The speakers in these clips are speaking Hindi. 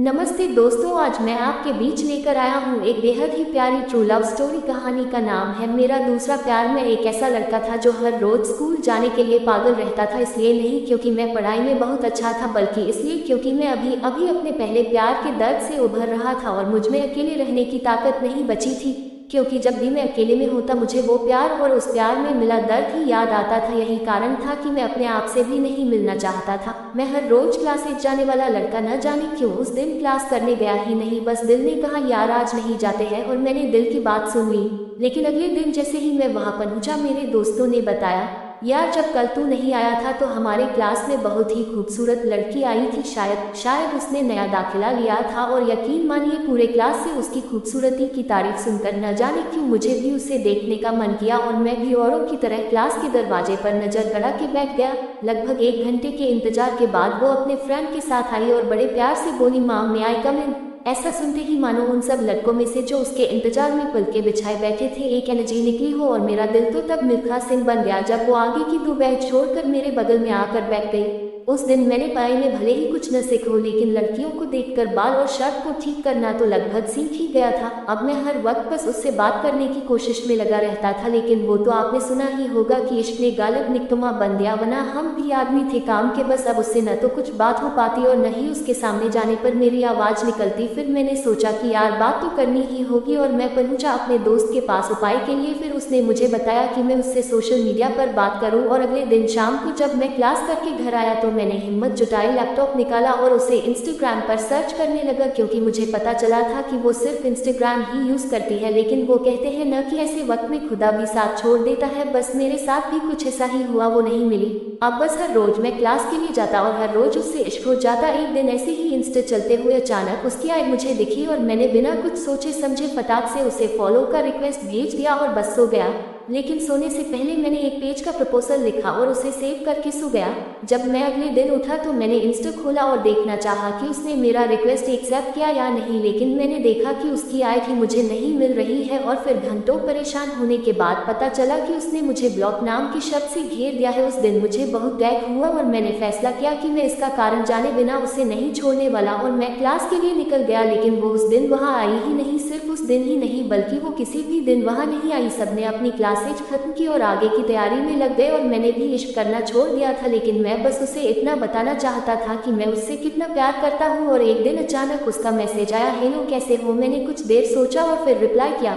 नमस्ते दोस्तों, आज मैं आपके बीच लेकर आया हूँ एक बेहद ही प्यारी ट्रू लव स्टोरी। कहानी का नाम है मेरा दूसरा प्यार। मैं एक ऐसा लड़का था जो हर रोज स्कूल जाने के लिए पागल रहता था, इसलिए नहीं क्योंकि मैं पढ़ाई में बहुत अच्छा था, बल्कि इसलिए क्योंकि मैं अभी अभी अपने पहले प्यार के दर्द से उभर रहा था और मुझ में अकेले रहने की ताकत नहीं बची थी। क्योंकि जब भी मैं अकेले में होता मुझे वो प्यार और उस प्यार में मिला दर्द ही याद आता था। यही कारण था कि मैं अपने आप से भी नहीं मिलना चाहता था। मैं हर रोज क्लासेज जाने वाला लड़का न जाने क्यों उस दिन क्लास करने गया ही नहीं। बस दिल ने कहा यार आज नहीं जाते हैं और मैंने दिल की बात सुन ली। लेकिन अगले दिन जैसे ही मैं वहां पहुंचा मेरे दोस्तों ने बताया यार जब कल तू नहीं आया था तो हमारे क्लास में बहुत ही खूबसूरत लड़की आई थी। शायद उसने नया दाखिला लिया था और यकीन मानिए पूरे क्लास से उसकी खूबसूरती की तारीफ सुनकर न जाने क्यों मुझे भी उसे देखने का मन किया और मैं भी औरों की तरह क्लास के दरवाजे पर नजर गड़ा के बैठ गया। लगभग 1 घंटे के इंतजार के बाद वो अपने फ्रेंड के साथ आई और बड़े प्यार से बोली माम में आई कम इन। ऐसा सुनते ही मानो उन सब लड़कों में से जो उसके इंतजार में पलके बिछाए बैठे थे एक एनर्जी निकली हो और मेरा दिल तो तब मिल्खा सिंह बन गया जब वो आगे की 2 बेंच छोड़कर मेरे बगल में आकर बैठ गई। उस दिन मैंने पढ़ाई में भले ही कुछ न सीखो, लेकिन लड़कियों को देखकर बाल और शर्ट को ठीक करना तो लगभग सीख ही गया था। अब मैं हर वक्त बस उससे बात करने की कोशिश में लगा रहता था, लेकिन वो तो आपने सुना ही होगा कि इश्क ने गालिब निकतुमा बन दिया, वरना हम भी आदमी थे काम के। बस अब उससे न तो कुछ बात हो पाती और न ही उसके सामने जाने पर मेरी आवाज निकलती। फिर मैंने सोचा कि यार बात तो करनी ही होगी और मैं पहुंचा अपने दोस्त के पास उपाय के लिए। फिर उसने मुझे बताया कि मैं उससे सोशल मीडिया पर बात करूं और अगले दिन शाम को जब मैं क्लास करके घर आया तो मैंने हिम्मत जुटाई, लैपटॉप निकाला और उसे इंस्टाग्राम पर सर्च करने लगा, क्योंकि मुझे पता चला था कि वो सिर्फ इंस्टाग्राम ही यूज करती है। लेकिन वो कहते हैं न कि ऐसे वक्त में खुदा भी साथ छोड़ देता है, बस मेरे साथ भी कुछ ऐसा ही हुआ। वो नहीं मिली। अब बस हर रोज मैं क्लास के लिए जाता और हर रोज उससे इश्क हो जाता। एक दिन ऐसे ही इंस्टा चलते हुए अचानक उसकी आई मुझे दिखी और मैंने बिना कुछ सोचे समझे फटाक से उसे फॉलो का रिक्वेस्ट भेज दिया और बस सो गया। लेकिन सोने से पहले मैंने एक पेज का प्रपोजल लिखा और उसे सेव करके सो गया। जब मैं अगले दिन उठा तो मैंने इंस्टा खोला और देखना चाहा कि उसने मेरा रिक्वेस्ट एक्सेप्ट किया या नहीं, लेकिन मैंने देखा कि उसकी आईडी मुझे नहीं मिल रही है। और फिर घंटों परेशान होने के बाद पता चला कि उसने मुझे ब्लॉक नाम की शब्द से घेर दिया है। उस दिन मुझे बहुत डैक हुआ और मैंने फैसला किया कि मैं इसका कारण जाने बिना उसे नहीं छोड़ने वाला और मैं क्लास के लिए निकल गया। लेकिन वो उस दिन वहाँ आई ही नहीं। सिर्फ उस दिन ही नहीं बल्कि वो किसी भी दिन वहाँ नहीं आई। सबने अपनी क्लासेज खत्म की और आगे की तैयारी में लग गए और मैंने भी इश्क करना छोड़ दिया था। लेकिन मैं बस उसे इतना बताना चाहता था कि मैं उससे कितना प्यार करता हूँ। और एक दिन अचानक उसका मैसेज आया, हेलो कैसे हो। मैंने कुछ देर सोचा और फिर रिप्लाई किया,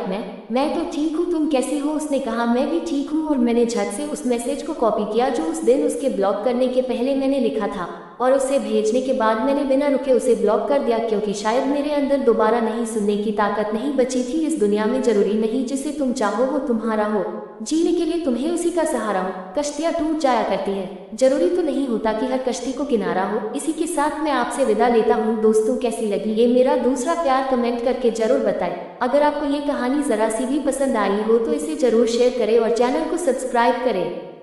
मैं तो ठीक हूँ, तुम कैसे हो। उसने कहा मैं भी ठीक हूँ और मैंने झट से उस मैसेज को कॉपी किया जो उस दिन उसके ब्लॉक करने के पहले मैंने लिखा था और उसे भेजने के बाद मैंने बिना रुके उसे ब्लॉक कर दिया, क्योंकि शायद मेरे अंदर दोबारा नहीं सुनने की ताकत नहीं बची थी। इस दुनिया में जरूरी नहीं जिसे तुम चाहो वो तुम्हारा हो, जीने के लिए तुम्हें उसी का सहारा हो। कश्तियाँ टूट जाया करती है, जरूरी तो नहीं होता कि हर कश्ती को किनारा हो। इसी के साथ मैं आपसे विदा लेता हूँ। दोस्तों कैसी लगी ये मेरा दूसरा प्यार कमेंट करके जरूर बताएं। अगर आपको ये कहानी जरा सी भी पसंद आई हो तो इसे जरूर शेयर करें और चैनल को सब्सक्राइब करें।